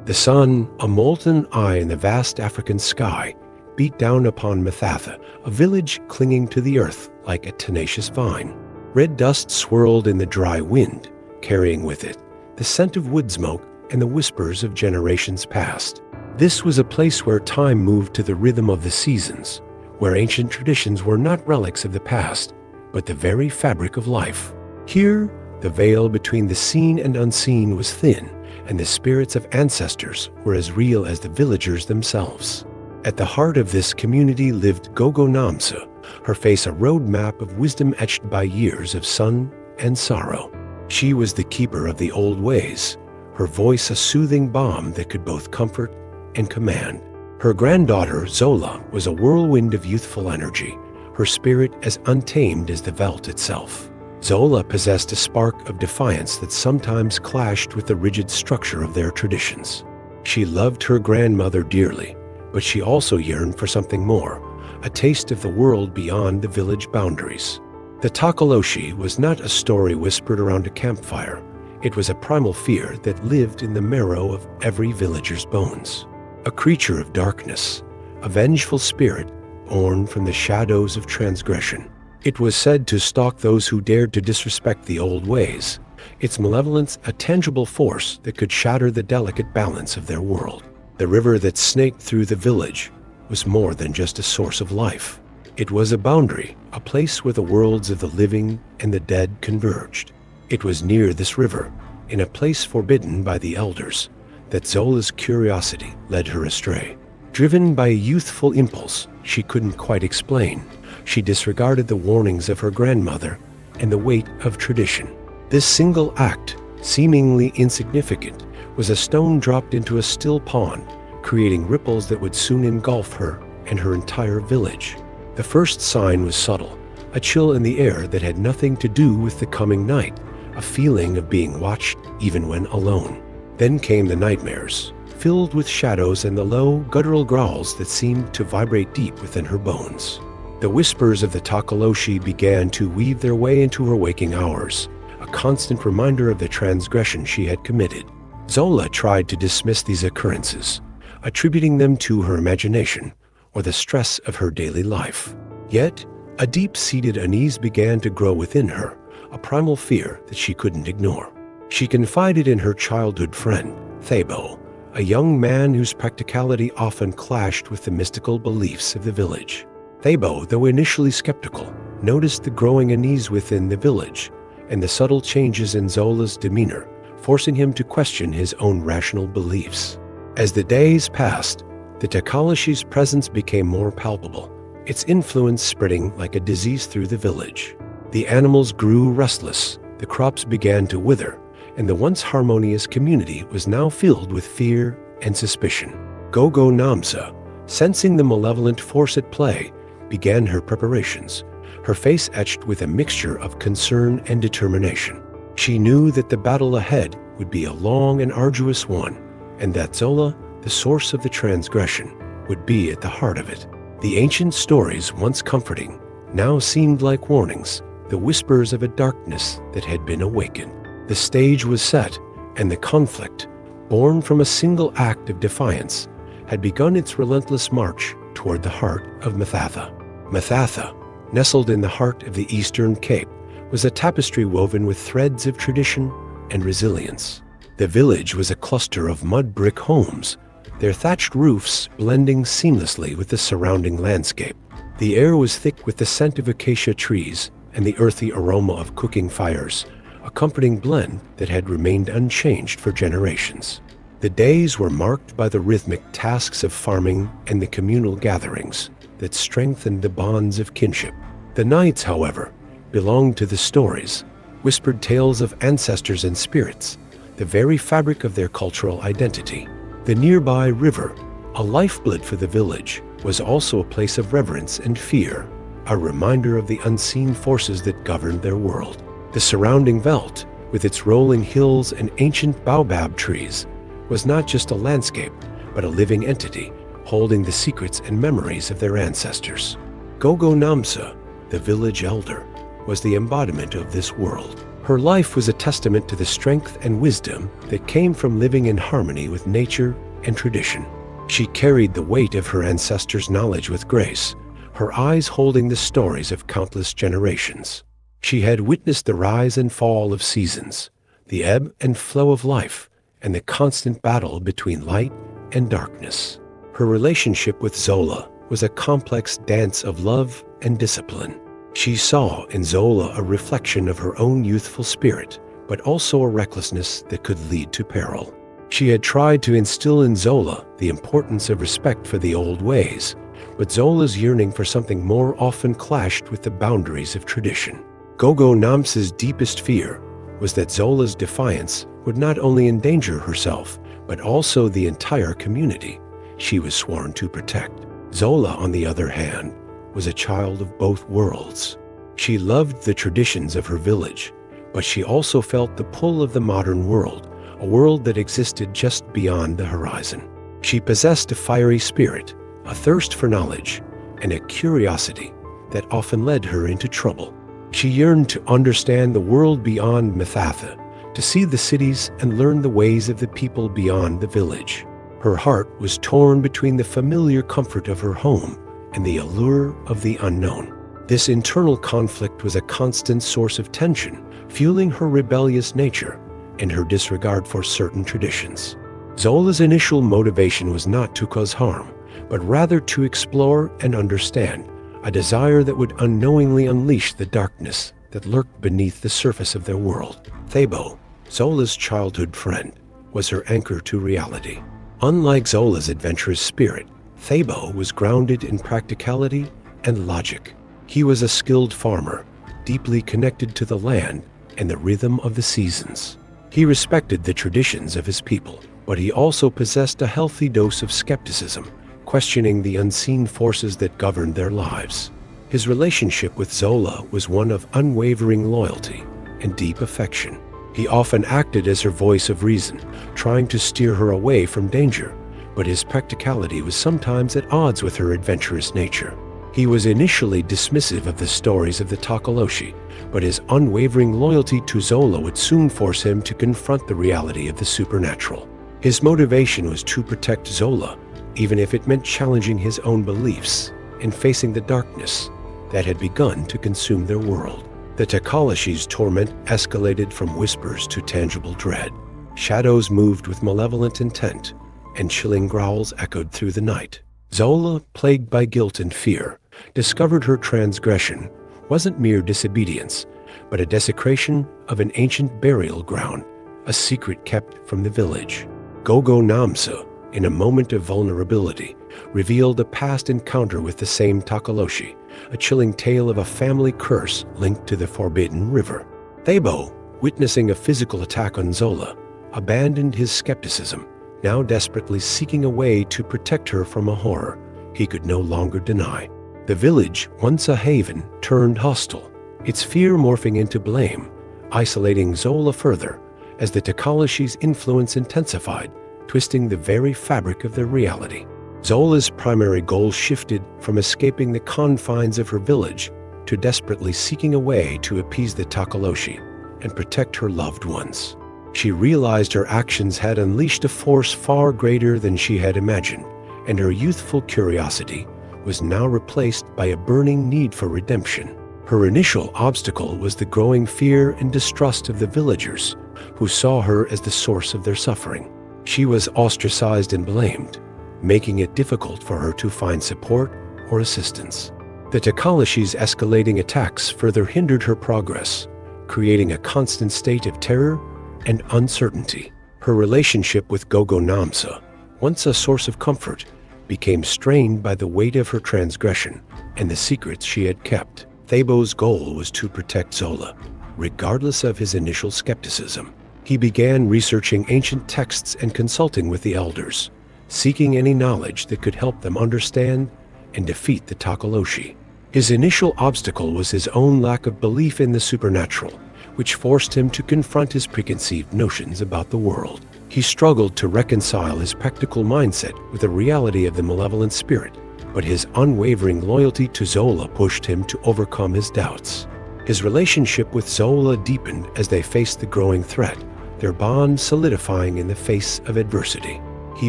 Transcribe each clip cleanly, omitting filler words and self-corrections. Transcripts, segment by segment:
The sun, a molten eye in the vast African sky, beat down upon Mathatha, a village clinging to the earth like a tenacious vine. Red dust swirled in the dry wind, carrying with it the scent of wood smoke and the whispers of generations past. This was a place where time moved to the rhythm of the seasons, where ancient traditions were not relics of the past, but the very fabric of life. Here, the veil between the seen and unseen was thin, and the spirits of ancestors were as real as the villagers themselves. At the heart of this community lived Gogo Namsa, her face a road map of wisdom etched by years of sun and sorrow. She was the keeper of the old ways, her voice a soothing balm that could both comfort and command. Her granddaughter, Zola, was a whirlwind of youthful energy, her spirit as untamed as the veldt itself. Zola possessed a spark of defiance that sometimes clashed with the rigid structure of their traditions. She loved her grandmother dearly, but she also yearned for something more, a taste of the world beyond the village boundaries. The Tokoloshe was not a story whispered around a campfire. It was a primal fear that lived in the marrow of every villager's bones. A creature of darkness, a vengeful spirit born from the shadows of transgression. It was said to stalk those who dared to disrespect the old ways, its malevolence a tangible force that could shatter the delicate balance of their world. The river that snaked through the village was more than just a source of life. It was a boundary, a place where the worlds of the living and the dead converged. It was near this river, in a place forbidden by the elders, that Zola's curiosity led her astray. Driven by a youthful impulse she couldn't quite explain, she disregarded the warnings of her grandmother and the weight of tradition. This single act, seemingly insignificant, was a stone dropped into a still pond, creating ripples that would soon engulf her and her entire village. The first sign was subtle, a chill in the air that had nothing to do with the coming night, a feeling of being watched even when alone. Then came the nightmares, filled with shadows and the low, guttural growls that seemed to vibrate deep within her bones. The whispers of the Tokoloshe began to weave their way into her waking hours, a constant reminder of the transgression she had committed. Zola tried to dismiss these occurrences, attributing them to her imagination or the stress of her daily life. Yet, a deep-seated unease began to grow within her, a primal fear that she couldn't ignore. She confided in her childhood friend, Thabo, a young man whose practicality often clashed with the mystical beliefs of the village. Thabo, though initially skeptical, noticed the growing unease within the village and the subtle changes in Zola's demeanor, forcing him to question his own rational beliefs. As the days passed, the Tokoloshe's presence became more palpable, its influence spreading like a disease through the village. The animals grew restless, the crops began to wither, and the once harmonious community was now filled with fear and suspicion. Gogo Namsa, sensing the malevolent force at play, began her preparations, her face etched with a mixture of concern and determination. She knew that the battle ahead would be a long and arduous one, and that Zola, the source of the transgression, would be at the heart of it. The ancient stories, once comforting, now seemed like warnings, the whispers of a darkness that had been awakened. The stage was set, and the conflict, born from a single act of defiance, had begun its relentless march toward the heart of Mathatha. Mathatha, nestled in the heart of the Eastern Cape, was a tapestry woven with threads of tradition and resilience. The village was a cluster of mud brick homes, their thatched roofs blending seamlessly with the surrounding landscape. The air was thick with the scent of acacia trees and the earthy aroma of cooking fires, a comforting blend that had remained unchanged for generations. The days were marked by the rhythmic tasks of farming and the communal gatherings that strengthened the bonds of kinship. The nights, however, belonged to the stories, whispered tales of ancestors and spirits, the very fabric of their cultural identity. The nearby river, a lifeblood for the village, was also a place of reverence and fear, a reminder of the unseen forces that governed their world. The surrounding veldt, with its rolling hills and ancient baobab trees, was not just a landscape, but a living entity, holding the secrets and memories of their ancestors. Gogo Namsa, the village elder, was the embodiment of this world, Her life was a testament to the strength and wisdom that came from living in harmony with nature and tradition. She carried the weight of her ancestors' knowledge with grace, her eyes holding the stories of countless generations. She had witnessed the rise and fall of seasons, the ebb and flow of life, and the constant battle between light and darkness. Her relationship with Zola was a complex dance of love and discipline. She saw in Zola a reflection of her own youthful spirit, but also a recklessness that could lead to peril. She had tried to instill in Zola the importance of respect for the old ways, but Zola's yearning for something more often clashed with the boundaries of tradition. Gogo Namsa's deepest fear was that Zola's defiance would not only endanger herself, but also the entire community she was sworn to protect. Zola, on the other hand, was a child of both worlds. She loved the traditions of her village, but she also felt the pull of the modern world, a world that existed just beyond the horizon. She possessed a fiery spirit, a thirst for knowledge, and a curiosity that often led her into trouble. She yearned to understand the world beyond Mathatha, to see the cities and learn the ways of the people beyond the village. Her heart was torn between the familiar comfort of her home and the allure of the unknown. This internal conflict was a constant source of tension, fueling her rebellious nature and her disregard for certain traditions. Zola's initial motivation was not to cause harm, but rather to explore and understand, a desire that would unknowingly unleash the darkness that lurked beneath the surface of their world. Thabo, Zola's childhood friend, was her anchor to reality. Unlike Zola's adventurous spirit, Thabo was grounded in practicality and logic. He was a skilled farmer, deeply connected to the land and the rhythm of the seasons. He respected the traditions of his people, but he also possessed a healthy dose of skepticism, questioning the unseen forces that governed their lives. His relationship with Zola was one of unwavering loyalty and deep affection. He often acted as her voice of reason, trying to steer her away from danger, but his practicality was sometimes at odds with her adventurous nature. He was initially dismissive of the stories of the Tokoloshe, but his unwavering loyalty to Zola would soon force him to confront the reality of the supernatural. His motivation was to protect Zola, even if it meant challenging his own beliefs and facing the darkness that had begun to consume their world. The Tokoloshe's torment escalated from whispers to tangible dread. Shadows moved with malevolent intent, and chilling growls echoed through the night. Zola, plagued by guilt and fear, discovered her transgression wasn't mere disobedience, but a desecration of an ancient burial ground, a secret kept from the village. Gogo Namsa, in a moment of vulnerability, revealed a past encounter with the same Tokoloshe, a chilling tale of a family curse linked to the Forbidden River. Thabo, witnessing a physical attack on Zola, abandoned his skepticism, now desperately seeking a way to protect her from a horror he could no longer deny. The village, once a haven, turned hostile, its fear morphing into blame, isolating Zola further as the Tokoloshe's influence intensified, twisting the very fabric of their reality. Zola's primary goal shifted from escaping the confines of her village to desperately seeking a way to appease the Tokoloshe and protect her loved ones. She realized her actions had unleashed a force far greater than she had imagined, and her youthful curiosity was now replaced by a burning need for redemption. Her initial obstacle was the growing fear and distrust of the villagers, who saw her as the source of their suffering. She was ostracized and blamed, making it difficult for her to find support or assistance. The Tokoloshe's escalating attacks further hindered her progress, creating a constant state of terror and uncertainty. Her relationship with Gogo Namsa, once a source of comfort, became strained by the weight of her transgression and the secrets she had kept. Thabo's goal was to protect Zola, regardless of his initial skepticism. He began researching ancient texts and consulting with the elders, seeking any knowledge that could help them understand and defeat the Tokoloshe. His initial obstacle was his own lack of belief in the supernatural, which forced him to confront his preconceived notions about the world. He struggled to reconcile his practical mindset with the reality of the malevolent spirit, but his unwavering loyalty to Zola pushed him to overcome his doubts. His relationship with Zola deepened as they faced the growing threat, their bond solidifying in the face of adversity. He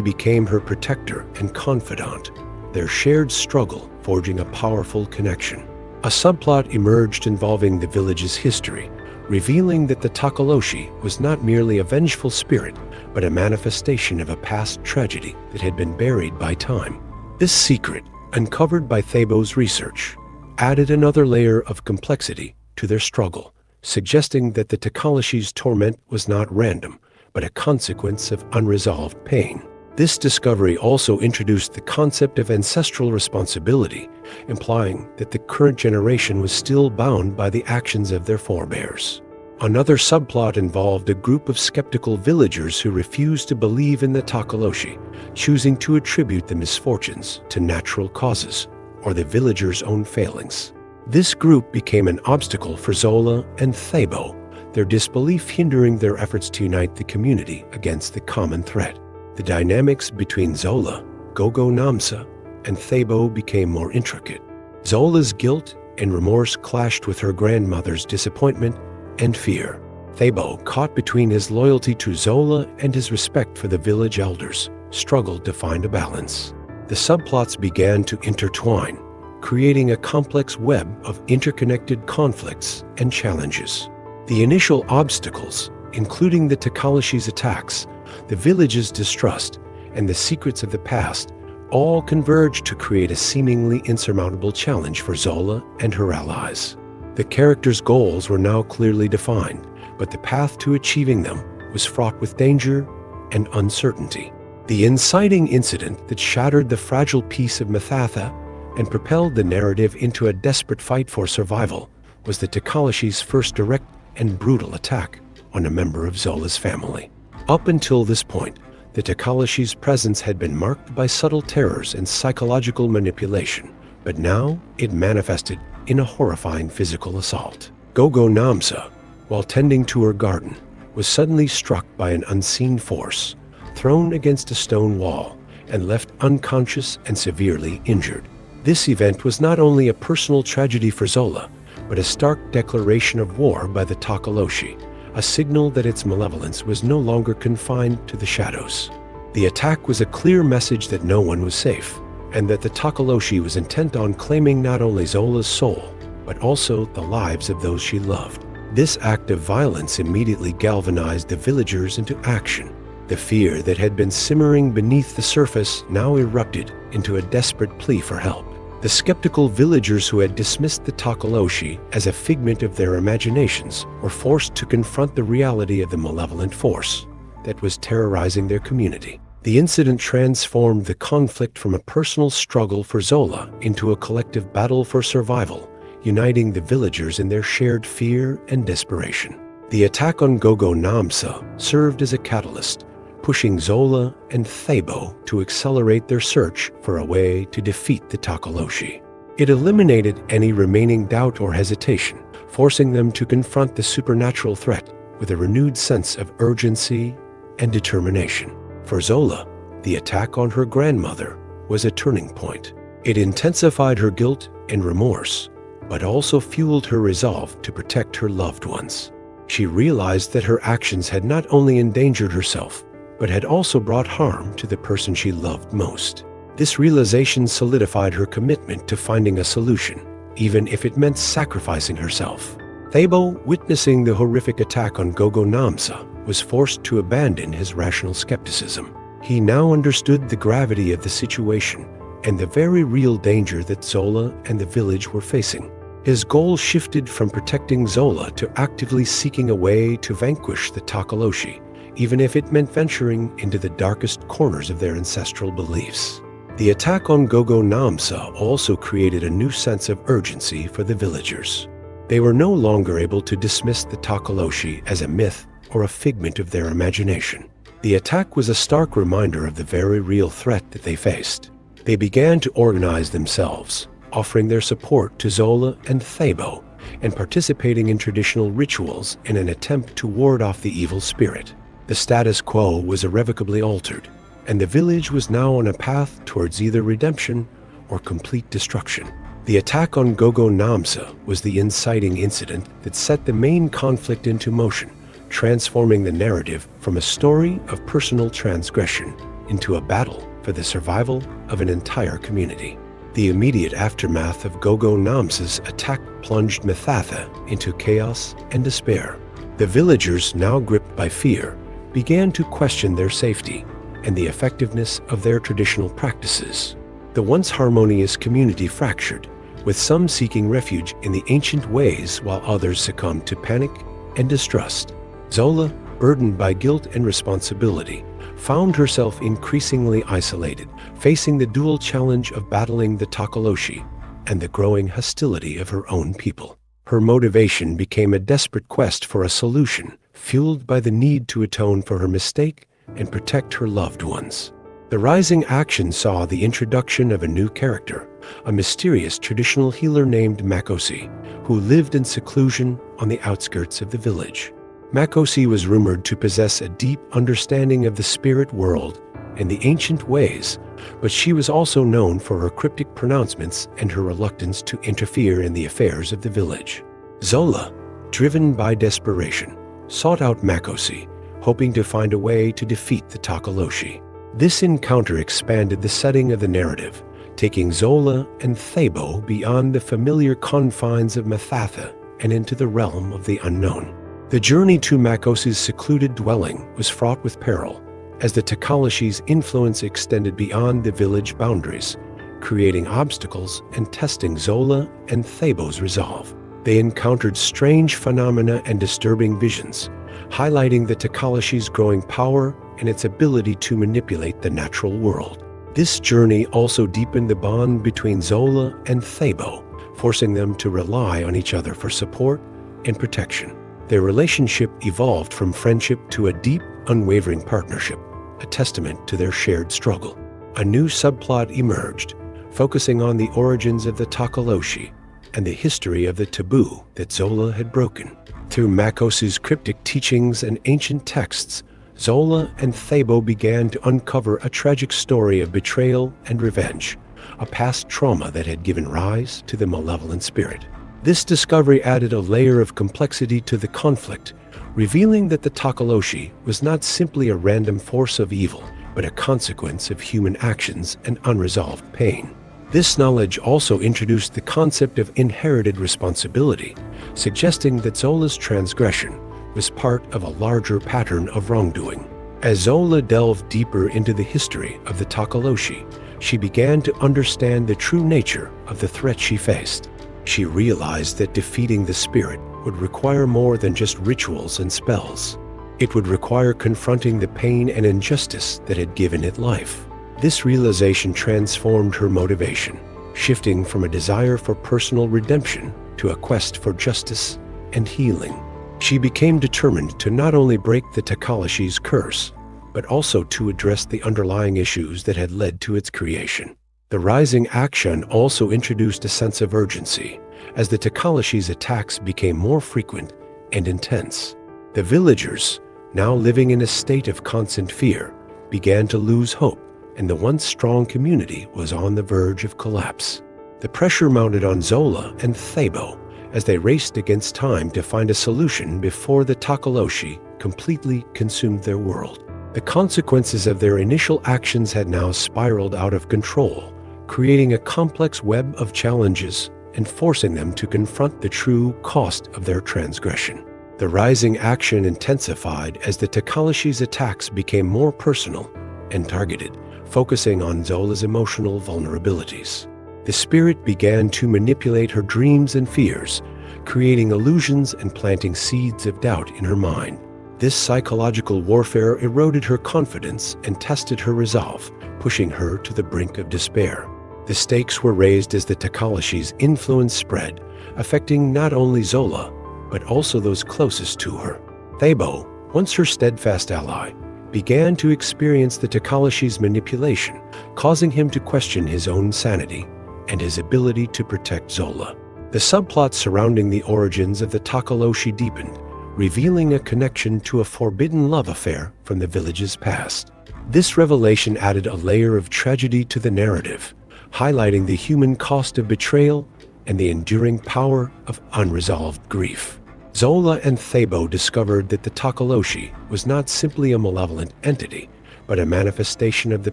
became her protector and confidant, their shared struggle forging a powerful connection. A subplot emerged involving the village's history, revealing that the Tokoloshe was not merely a vengeful spirit, but a manifestation of a past tragedy that had been buried by time. This secret, uncovered by Thebo's research, added another layer of complexity to their struggle, suggesting that the Tokoloshe's torment was not random, but a consequence of unresolved pain. This discovery also introduced the concept of ancestral responsibility, implying that the current generation was still bound by the actions of their forebears. Another subplot involved a group of skeptical villagers who refused to believe in the Tokoloshe, choosing to attribute the misfortunes to natural causes or the villagers' own failings. This group became an obstacle for Zola and Thebo, their disbelief hindering their efforts to unite the community against the common threat. The dynamics between Zola, Gogo Namsa, and Thebo became more intricate. Zola's guilt and remorse clashed with her grandmother's disappointment and fear. Thebo, caught between his loyalty to Zola and his respect for the village elders, struggled to find a balance. The subplots began to intertwine, creating a complex web of interconnected conflicts and challenges. The initial obstacles, including the Tokoloshe's attacks, the village's distrust, and the secrets of the past, all converged to create a seemingly insurmountable challenge for Zola and her allies. The characters' goals were now clearly defined, but the path to achieving them was fraught with danger and uncertainty. The inciting incident that shattered the fragile peace of Mathatha and propelled the narrative into a desperate fight for survival was the Tokoloshe's first direct and brutal attack on a member of Zola's family. Up until this point, the Tokoloshe's presence had been marked by subtle terrors and psychological manipulation, but now it manifested in a horrifying physical assault. Gogo Namsa, while tending to her garden, was suddenly struck by an unseen force, thrown against a stone wall, and left unconscious and severely injured. This event was not only a personal tragedy for Zola, but a stark declaration of war by the Tokoloshe, a signal that its malevolence was no longer confined to the shadows. The attack was a clear message that no one was safe, and that the Tokoloshe was intent on claiming not only Zola's soul, but also the lives of those she loved. This act of violence immediately galvanized the villagers into action. The fear that had been simmering beneath the surface now erupted into a desperate plea for help. The skeptical villagers who had dismissed the Tokoloshe as a figment of their imaginations were forced to confront the reality of the malevolent force that was terrorizing their community. The incident transformed the conflict from a personal struggle for Zola into a collective battle for survival, uniting the villagers in their shared fear and desperation. The attack on Gogo Namsa served as a catalyst, pushing Zola and Thebo to accelerate their search for a way to defeat the Tokoloshe. It eliminated any remaining doubt or hesitation, forcing them to confront the supernatural threat with a renewed sense of urgency and determination. For Zola, the attack on her grandmother was a turning point. It intensified her guilt and remorse, but also fueled her resolve to protect her loved ones. She realized that her actions had not only endangered herself, but had also brought harm to the person she loved most. This realization solidified her commitment to finding a solution, even if it meant sacrificing herself. Thebo, witnessing the horrific attack on Gogo Namsa, was forced to abandon his rational skepticism. He now understood the gravity of the situation and the very real danger that Zola and the village were facing. His goal shifted from protecting Zola to actively seeking a way to vanquish the Tokoloshe, even if it meant venturing into the darkest corners of their ancestral beliefs. The attack on Gogo Namsa also created a new sense of urgency for the villagers. They were no longer able to dismiss the Tokoloshe as a myth or a figment of their imagination. The attack was a stark reminder of the very real threat that they faced. They began to organize themselves, offering their support to Zola and Thebo, and participating in traditional rituals in an attempt to ward off the evil spirit. The status quo was irrevocably altered, and the village was now on a path towards either redemption or complete destruction. The attack on Gogo Namsa was the inciting incident that set the main conflict into motion, transforming the narrative from a story of personal transgression into a battle for the survival of an entire community. The immediate aftermath of Gogo Namsa's attack plunged Mathatha into chaos and despair. The villagers, now gripped by fear, began to question their safety and the effectiveness of their traditional practices. The once harmonious community fractured, with some seeking refuge in the ancient ways while others succumbed to panic and distrust. Zola, burdened by guilt and responsibility, found herself increasingly isolated, facing the dual challenge of battling the Tokoloshe and the growing hostility of her own people. Her motivation became a desperate quest for a solution, fueled by the need to atone for her mistake and protect her loved ones. The rising action saw the introduction of a new character, a mysterious traditional healer named Makosi, who lived in seclusion on the outskirts of the village. Makosi was rumored to possess a deep understanding of the spirit world and the ancient ways, but she was also known for her cryptic pronouncements and her reluctance to interfere in the affairs of the village. Zola, driven by desperation, sought out Makosi, hoping to find a way to defeat the Tokoloshe. This encounter expanded the setting of the narrative, taking Zola and Thabo beyond the familiar confines of Mathatha and into the realm of the unknown. The journey to Makosi's secluded dwelling was fraught with peril, as the Tokoloshe's influence extended beyond the village boundaries, creating obstacles and testing Zola and Thabo's resolve. They encountered strange phenomena and disturbing visions, highlighting the Tokoloshe's growing power and its ability to manipulate the natural world. This journey also deepened the bond between Zola and Thabo, forcing them to rely on each other for support and protection. Their relationship evolved from friendship to a deep, unwavering partnership, a testament to their shared struggle. A new subplot emerged, focusing on the origins of the Tokoloshe and the history of the taboo that Zola had broken. Through Makosi's cryptic teachings and ancient texts, Zola and Thabo began to uncover a tragic story of betrayal and revenge, a past trauma that had given rise to the malevolent spirit. This discovery added a layer of complexity to the conflict, revealing that the Tokoloshe was not simply a random force of evil, but a consequence of human actions and unresolved pain. This knowledge also introduced the concept of inherited responsibility, suggesting that Zola's transgression was part of a larger pattern of wrongdoing. As Zola delved deeper into the history of the Tokoloshe, she began to understand the true nature of the threat she faced. She realized that defeating the spirit would require more than just rituals and spells. It would require confronting the pain and injustice that had given it life. This realization transformed her motivation, shifting from a desire for personal redemption to a quest for justice and healing. She became determined to not only break the Tokoloshe's curse, but also to address the underlying issues that had led to its creation. The rising action also introduced a sense of urgency, as the Tokoloshe's attacks became more frequent and intense. The villagers, now living in a state of constant fear, began to lose hope, and the once strong community was on the verge of collapse. The pressure mounted on Zola and Thabo as they raced against time to find a solution before the Tokoloshe completely consumed their world. The consequences of their initial actions had now spiraled out of control, creating a complex web of challenges and forcing them to confront the true cost of their transgression. The rising action intensified as the Tokoloshe's attacks became more personal and targeted, focusing on Zola's emotional vulnerabilities. The spirit began to manipulate her dreams and fears, creating illusions and planting seeds of doubt in her mind. This psychological warfare eroded her confidence and tested her resolve, pushing her to the brink of despair. The stakes were raised as the Tokoloshe's influence spread, affecting not only Zola, but also those closest to her. Thabo, once her steadfast ally, began to experience the Tokoloshe's manipulation, causing him to question his own sanity and his ability to protect Zola. The subplot surrounding the origins of the Tokoloshe deepened, revealing a connection to a forbidden love affair from the village's past. This revelation added a layer of tragedy to the narrative, highlighting the human cost of betrayal and the enduring power of unresolved grief. Zola and Thabo discovered that the Tokoloshe was not simply a malevolent entity, but a manifestation of the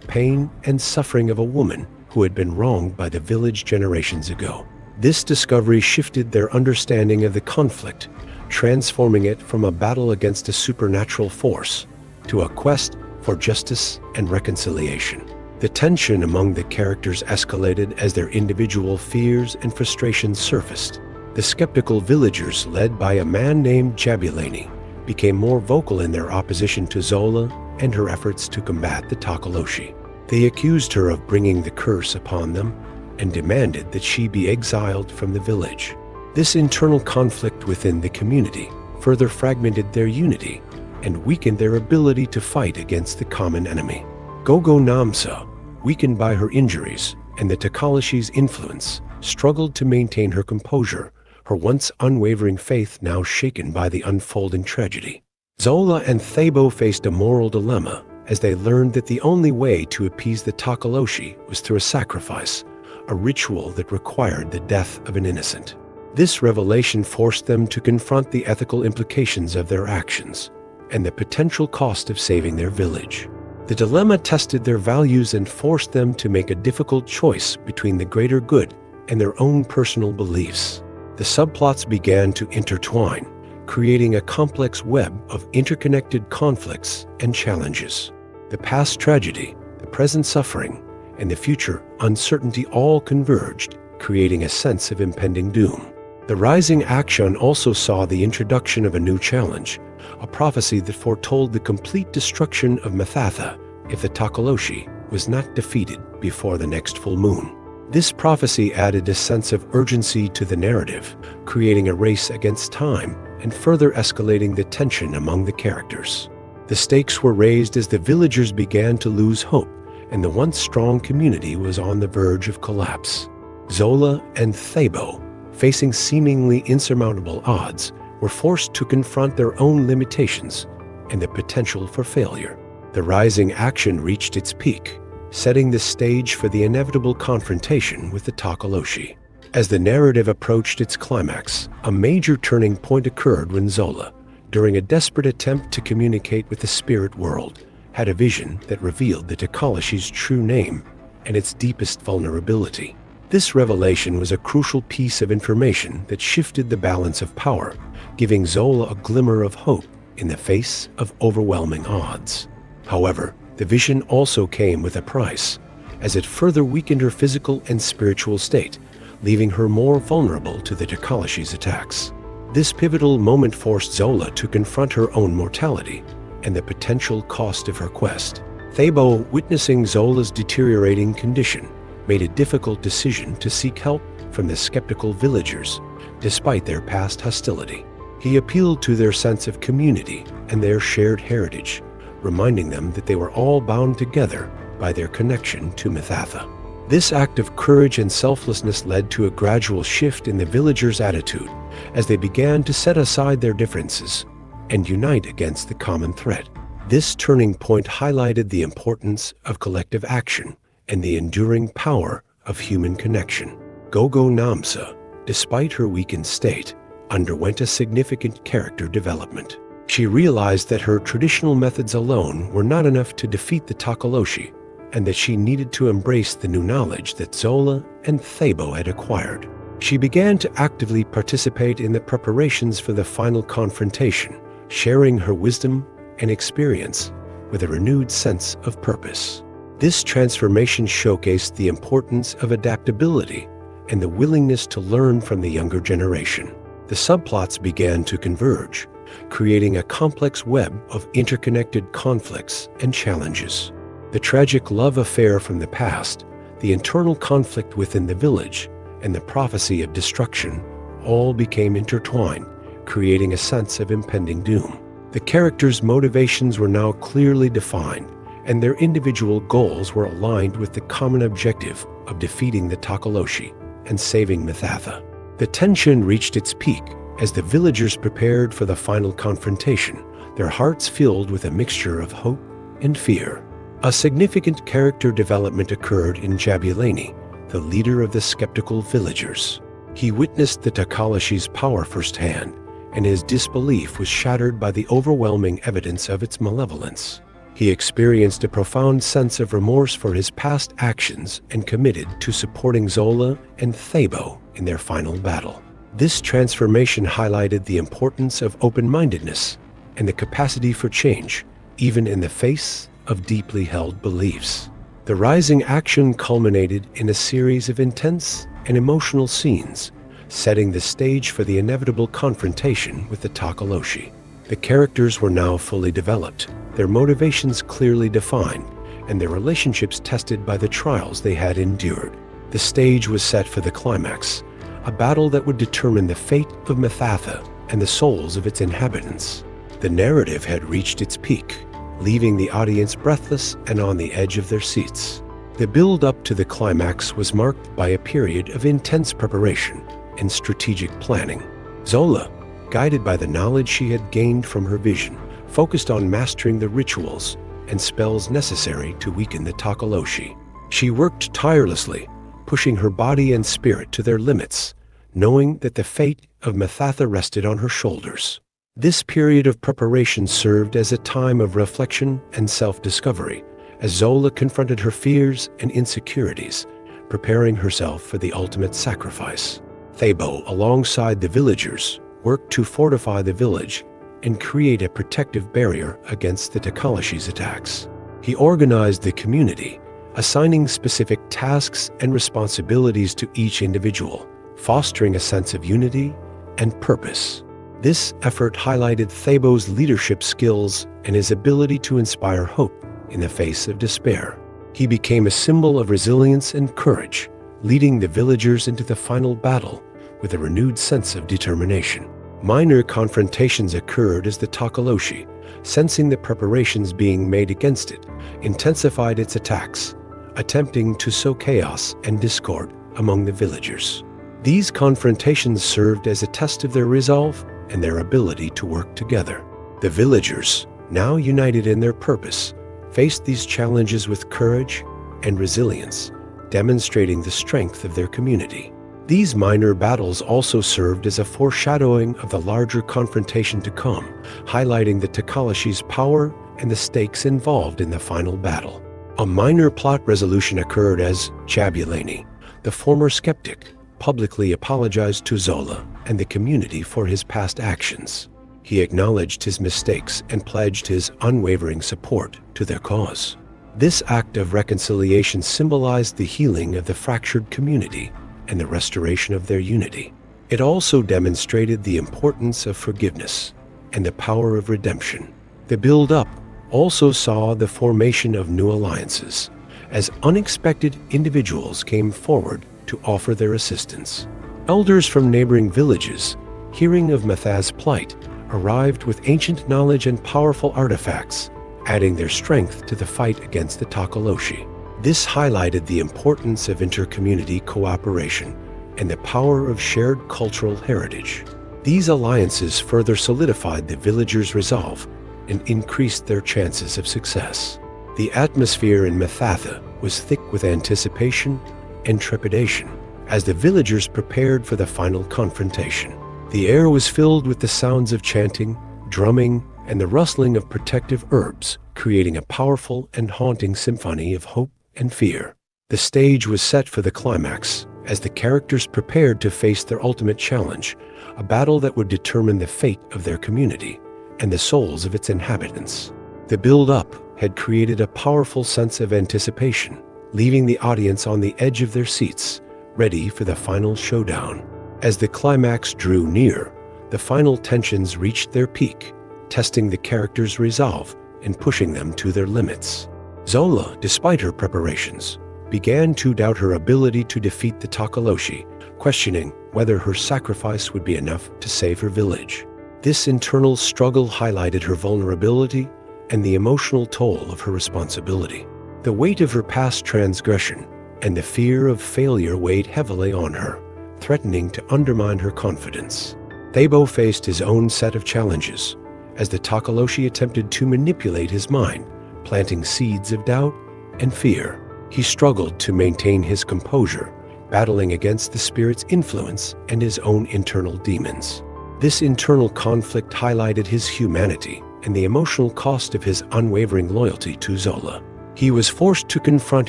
pain and suffering of a woman who had been wronged by the village generations ago. This discovery shifted their understanding of the conflict, transforming it from a battle against a supernatural force to a quest for justice and reconciliation. The tension among the characters escalated as their individual fears and frustrations surfaced. The skeptical villagers, led by a man named Jabulani, became more vocal in their opposition to Zola and her efforts to combat the Tokoloshe. They accused her of bringing the curse upon them and demanded that she be exiled from the village. This internal conflict within the community further fragmented their unity and weakened their ability to fight against the common enemy. Gogo Namsa, weakened by her injuries and the Tokoloshe's influence, struggled to maintain her composure, her once unwavering faith now shaken by the unfolding tragedy. Zola and Thabo faced a moral dilemma as they learned that the only way to appease the Tokoloshe was through a sacrifice, a ritual that required the death of an innocent. This revelation forced them to confront the ethical implications of their actions and the potential cost of saving their village. The dilemma tested their values and forced them to make a difficult choice between the greater good and their own personal beliefs. The subplots began to intertwine, creating a complex web of interconnected conflicts and challenges. The past tragedy, the present suffering, and the future uncertainty all converged, creating a sense of impending doom. The rising action also saw the introduction of a new challenge, a prophecy that foretold the complete destruction of Mathatha if the Tokoloshe was not defeated before the next full moon. This prophecy added a sense of urgency to the narrative, creating a race against time and further escalating the tension among the characters. The stakes were raised as the villagers began to lose hope, and the once strong community was on the verge of collapse. Zola and Thabo, facing seemingly insurmountable odds, were forced to confront their own limitations and the potential for failure. The rising action reached its peak, setting the stage for the inevitable confrontation with the Tokoloshe. As the narrative approached its climax, a major turning point occurred when Zola, during a desperate attempt to communicate with the spirit world, had a vision that revealed the Tokoloshe's true name and its deepest vulnerability. This revelation was a crucial piece of information that shifted the balance of power, giving Zola a glimmer of hope in the face of overwhelming odds. However, the vision also came with a price, as it further weakened her physical and spiritual state, leaving her more vulnerable to the Tokoloshe's attacks. This pivotal moment forced Zola to confront her own mortality and the potential cost of her quest. Thabo, witnessing Zola's deteriorating condition, made a difficult decision to seek help from the skeptical villagers, despite their past hostility. He appealed to their sense of community and their shared heritage, reminding them that they were all bound together by their connection to Mathatha. This act of courage and selflessness led to a gradual shift in the villagers' attitude as they began to set aside their differences and unite against the common threat. This turning point highlighted the importance of collective action and the enduring power of human connection. Gogo Namsa, despite her weakened state, underwent a significant character development. She realized that her traditional methods alone were not enough to defeat the Tokoloshe, and that she needed to embrace the new knowledge that Zola and Thabo had acquired. She began to actively participate in the preparations for the final confrontation, sharing her wisdom and experience with a renewed sense of purpose. This transformation showcased the importance of adaptability and the willingness to learn from the younger generation. The subplots began to converge, creating a complex web of interconnected conflicts and challenges. The tragic love affair from the past, the internal conflict within the village, and the prophecy of destruction all became intertwined, creating a sense of impending doom. The characters' motivations were now clearly defined, and their individual goals were aligned with the common objective of defeating the Tokoloshe and saving Mathatha. The tension reached its peak as the villagers prepared for the final confrontation, their hearts filled with a mixture of hope and fear. A significant character development occurred in Jabulani, the leader of the skeptical villagers. He witnessed the Tokoloshe's power firsthand, and his disbelief was shattered by the overwhelming evidence of its malevolence. He experienced a profound sense of remorse for his past actions and committed to supporting Zola and Thabo in their final battle. This transformation highlighted the importance of open-mindedness and the capacity for change, even in the face of deeply held beliefs. The rising action culminated in a series of intense and emotional scenes, setting the stage for the inevitable confrontation with the Tokoloshe. The characters were now fully developed, their motivations clearly defined, and their relationships tested by the trials they had endured. The stage was set for the climax, a battle that would determine the fate of Mathatha and the souls of its inhabitants. The narrative had reached its peak, leaving the audience breathless and on the edge of their seats. The build-up to the climax was marked by a period of intense preparation and strategic planning. Zola, guided by the knowledge she had gained from her vision, focused on mastering the rituals and spells necessary to weaken the Tokoloshe. She worked tirelessly, pushing her body and spirit to their limits, knowing that the fate of Mathatha rested on her shoulders. This period of preparation served as a time of reflection and self-discovery, as Zola confronted her fears and insecurities, preparing herself for the ultimate sacrifice. Thabo, alongside the villagers, worked to fortify the village and create a protective barrier against the Tokoloshe's attacks. He organized the community, assigning specific tasks and responsibilities to each individual, fostering a sense of unity and purpose. This effort highlighted Thabo's leadership skills and his ability to inspire hope in the face of despair. He became a symbol of resilience and courage, leading the villagers into the final battle with a renewed sense of determination. Minor confrontations occurred as the Tokoloshe, sensing the preparations being made against it, intensified its attacks, attempting to sow chaos and discord among the villagers. These confrontations served as a test of their resolve and their ability to work together. The villagers, now united in their purpose, faced these challenges with courage and resilience, demonstrating the strength of their community. These minor battles also served as a foreshadowing of the larger confrontation to come, highlighting the Tokoloshe's power and the stakes involved in the final battle. A minor plot resolution occurred as Jabulani, the former skeptic, publicly apologized to Zola and the community for his past actions. He acknowledged his mistakes and pledged his unwavering support to their cause. This act of reconciliation symbolized the healing of the fractured community and the restoration of their unity. It also demonstrated the importance of forgiveness and the power of redemption. The build-up also saw the formation of new alliances, as unexpected individuals came forward to offer their assistance. Elders from neighboring villages, hearing of Mathatha's plight, arrived with ancient knowledge and powerful artifacts, adding their strength to the fight against the Tokoloshe. This highlighted the importance of inter-community cooperation and the power of shared cultural heritage. These alliances further solidified the villagers' resolve and increased their chances of success. The atmosphere in Mathatha was thick with anticipation and trepidation as the villagers prepared for the final confrontation. The air was filled with the sounds of chanting, drumming, and the rustling of protective herbs, creating a powerful and haunting symphony of hope and fear. The stage was set for the climax as the characters prepared to face their ultimate challenge, a battle that would determine the fate of their community and the souls of its inhabitants. The build-up had created a powerful sense of anticipation, leaving the audience on the edge of their seats, ready for the final showdown. As the climax drew near, the final tensions reached their peak, testing the characters' resolve and pushing them to their limits. Zola, despite her preparations, began to doubt her ability to defeat the Tokoloshe, questioning whether her sacrifice would be enough to save her village. This internal struggle highlighted her vulnerability and the emotional toll of her responsibility. The weight of her past transgression and the fear of failure weighed heavily on her, threatening to undermine her confidence. Thabo faced his own set of challenges as the Tokoloshe attempted to manipulate his mind, planting seeds of doubt and fear. He struggled to maintain his composure, battling against the spirit's influence and his own internal demons. This internal conflict highlighted his humanity and the emotional cost of his unwavering loyalty to Zola. He was forced to confront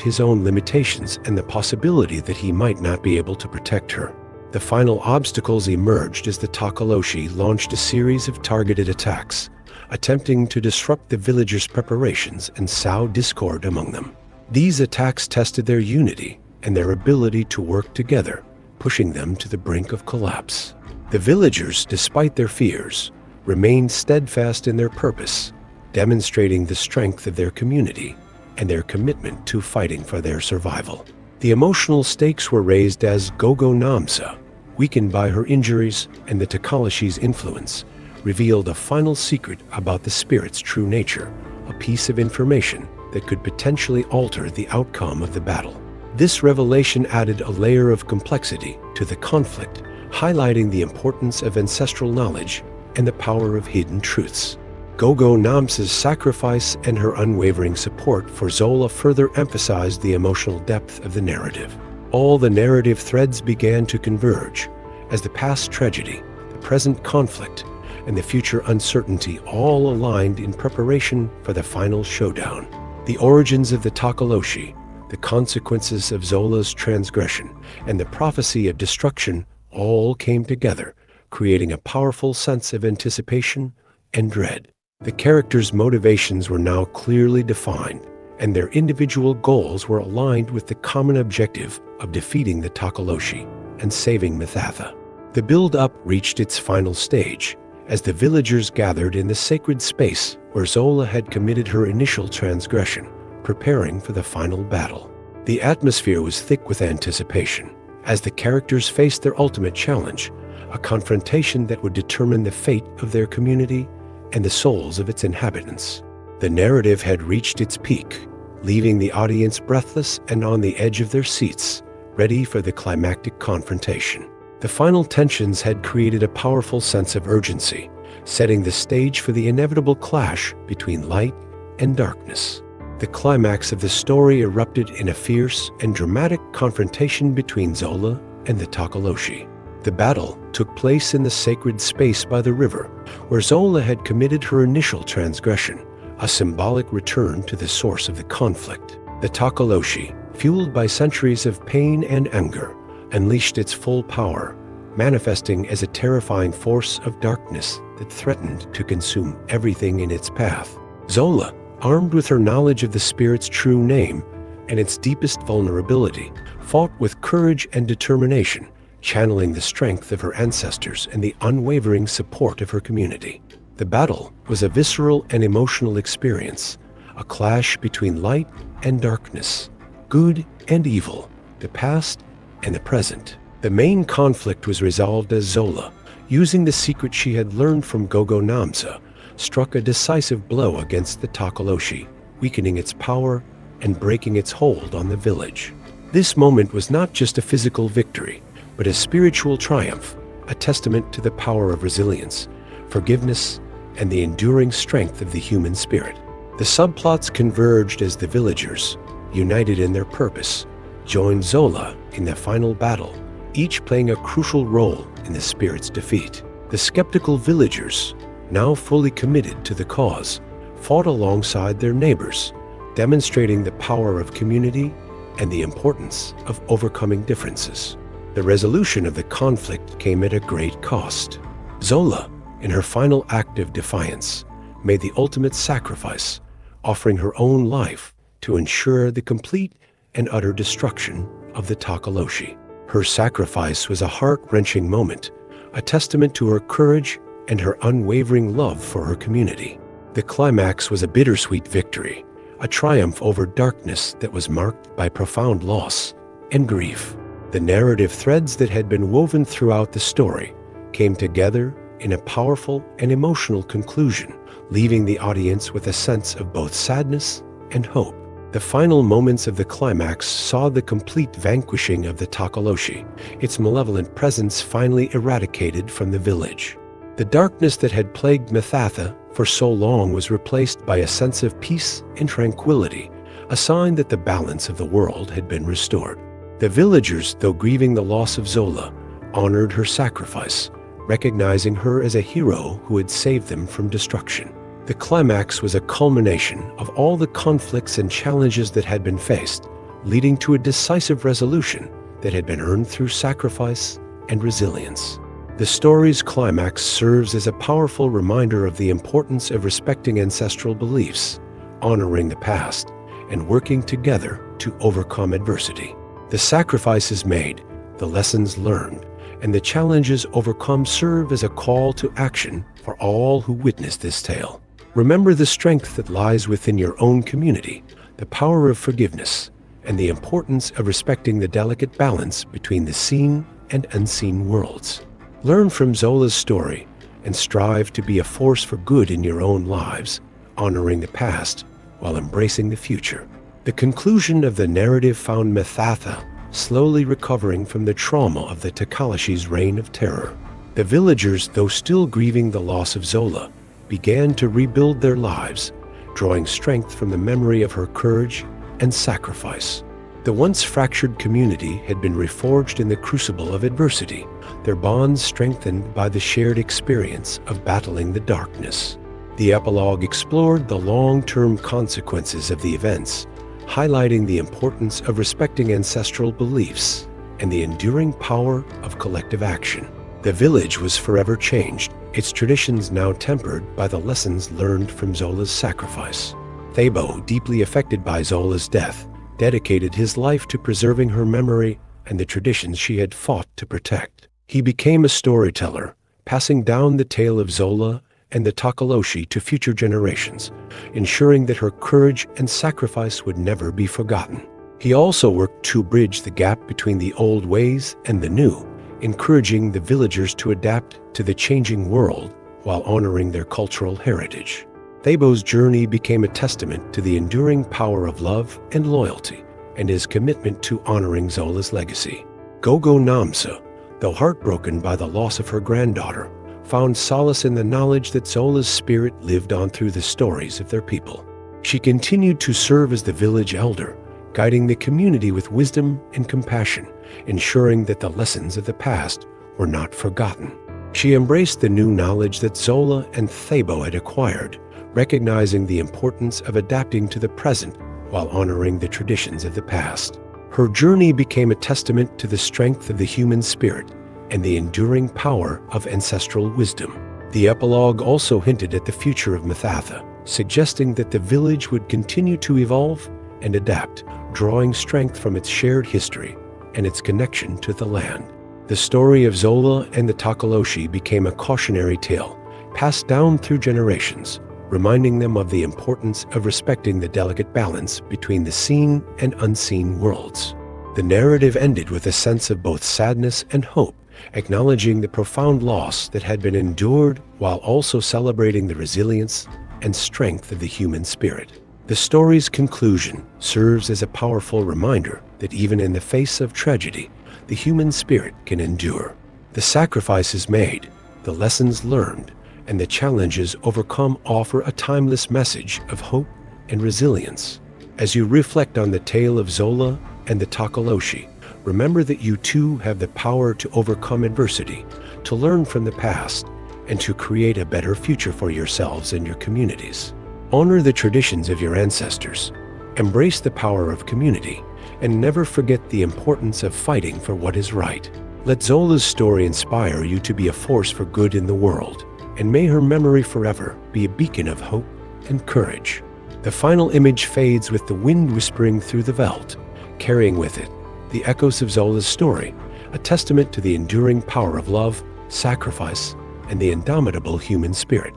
his own limitations and the possibility that he might not be able to protect her. The final obstacles emerged as the Tokoloshe launched a series of targeted attacks, attempting to disrupt the villagers' preparations and sow discord among them. These attacks tested their unity and their ability to work together, pushing them to the brink of collapse. The villagers, despite their fears, remained steadfast in their purpose, demonstrating the strength of their community and their commitment to fighting for their survival. The emotional stakes were raised as Gogo Namsa, weakened by her injuries and the Tokoloshe's influence, revealed a final secret about the spirit's true nature, a piece of information that could potentially alter the outcome of the battle. This revelation added a layer of complexity to the conflict, highlighting the importance of ancestral knowledge and the power of hidden truths. Gogo Namsa's sacrifice and her unwavering support for Zola further emphasized the emotional depth of the narrative. All the narrative threads began to converge as the past tragedy, the present conflict, and the future uncertainty all aligned in preparation for the final showdown. The origins of the Tokoloshe, the consequences of Zola's transgression, and the prophecy of destruction all came together, creating a powerful sense of anticipation and dread. The characters' motivations were now clearly defined, and their individual goals were aligned with the common objective of defeating the Tokoloshe and saving Mithatha. The build-up reached its final stage as the villagers gathered in the sacred space where Zola had committed her initial transgression, preparing for the final battle. The atmosphere was thick with anticipation as the characters faced their ultimate challenge, a confrontation that would determine the fate of their community and the souls of its inhabitants. The narrative had reached its peak, leaving the audience breathless and on the edge of their seats, ready for the climactic confrontation. The final tensions had created a powerful sense of urgency, setting the stage for the inevitable clash between light and darkness. The climax of the story erupted in a fierce and dramatic confrontation between Zola and the Tokoloshe. The battle took place in the sacred space by the river, where Zola had committed her initial transgression, a symbolic return to the source of the conflict. The Tokoloshe, fueled by centuries of pain and anger, unleashed its full power, manifesting as a terrifying force of darkness that threatened to consume everything in its path. Zola, armed with her knowledge of the spirit's true name and its deepest vulnerability, fought with courage and determination, channeling the strength of her ancestors and the unwavering support of her community. The battle was a visceral and emotional experience, a clash between light and darkness, good and evil, the past and the present. The main conflict was resolved as Zola, using the secret she had learned from Gogo Namsa, struck a decisive blow against the Tokoloshe, weakening its power and breaking its hold on the village. This moment was not just a physical victory, but a spiritual triumph, a testament to the power of resilience, forgiveness, and the enduring strength of the human spirit. The subplots converged as the villagers, united in their purpose, joined Zola in the final battle, each playing a crucial role in the spirit's defeat. The skeptical villagers, now fully committed to the cause, fought alongside their neighbors, demonstrating the power of community and the importance of overcoming differences. The resolution of the conflict came at a great cost. Zola, in her final act of defiance, made the ultimate sacrifice, offering her own life to ensure the complete and utter destruction of the Tokoloshe. Her sacrifice was a heart-wrenching moment, a testament to her courage and her unwavering love for her community. The climax was a bittersweet victory, a triumph over darkness that was marked by profound loss and grief. The narrative threads that had been woven throughout the story came together in a powerful and emotional conclusion, leaving the audience with a sense of both sadness and hope. The final moments of the climax saw the complete vanquishing of the Tokoloshe, its malevolent presence finally eradicated from the village. The darkness that had plagued Mithatha for so long was replaced by a sense of peace and tranquility, a sign that the balance of the world had been restored. The villagers, though grieving the loss of Zola, honored her sacrifice, recognizing her as a hero who had saved them from destruction. The climax was a culmination of all the conflicts and challenges that had been faced, leading to a decisive resolution that had been earned through sacrifice and resilience. The story's climax serves as a powerful reminder of the importance of respecting ancestral beliefs, honoring the past, and working together to overcome adversity. The sacrifices made, the lessons learned, and the challenges overcome serve as a call to action for all who witness this tale. Remember the strength that lies within your own community, the power of forgiveness, and the importance of respecting the delicate balance between the seen and unseen worlds. Learn from Zola's story and strive to be a force for good in your own lives, honoring the past while embracing the future. The conclusion of the narrative found Mathatha slowly recovering from the trauma of the Tokoloshe's reign of terror. The villagers, though still grieving the loss of Zola, began to rebuild their lives, drawing strength from the memory of her courage and sacrifice. The once fractured community had been reforged in the crucible of adversity, their bonds strengthened by the shared experience of battling the darkness. The epilogue explored the long-term consequences of the events, highlighting the importance of respecting ancestral beliefs and the enduring power of collective action. The village was forever changed, its traditions now tempered by the lessons learned from Zola's sacrifice. Thabo, deeply affected by Zola's death, dedicated his life to preserving her memory and the traditions she had fought to protect. He became a storyteller, passing down the tale of Zola and the Tokoloshe to future generations, ensuring that her courage and sacrifice would never be forgotten. He also worked to bridge the gap between the old ways and the new, encouraging the villagers to adapt to the changing world while honoring their cultural heritage. Thabo's journey became a testament to the enduring power of love and loyalty and his commitment to honoring Zola's legacy. Gogo Namsa, though heartbroken by the loss of her granddaughter, found solace in the knowledge that Zola's spirit lived on through the stories of their people. She continued to serve as the village elder, guiding the community with wisdom and compassion, ensuring that the lessons of the past were not forgotten. She embraced the new knowledge that Zola and Thabo had acquired, recognizing the importance of adapting to the present while honoring the traditions of the past. Her journey became a testament to the strength of the human spirit and the enduring power of ancestral wisdom. The epilogue also hinted at the future of Mathatha, suggesting that the village would continue to evolve and adapt, drawing strength from its shared history and its connection to the land. The story of Zola and the Tokoloshe became a cautionary tale, passed down through generations, reminding them of the importance of respecting the delicate balance between the seen and unseen worlds. The narrative ended with a sense of both sadness and hope, acknowledging the profound loss that had been endured while also celebrating the resilience and strength of the human spirit. The story's conclusion serves as a powerful reminder that even in the face of tragedy, the human spirit can endure. The sacrifices made, the lessons learned, and the challenges overcome offer a timeless message of hope and resilience. As you reflect on the tale of Zola and the Tokoloshe, remember that you too have the power to overcome adversity, to learn from the past, and to create a better future for yourselves and your communities. Honor the traditions of your ancestors, embrace the power of community, and never forget the importance of fighting for what is right. Let Zola's story inspire you to be a force for good in the world, and may her memory forever be a beacon of hope and courage. The final image fades with the wind whispering through the veldt, carrying with it the echoes of Zola's story, a testament to the enduring power of love, sacrifice, and the indomitable human spirit.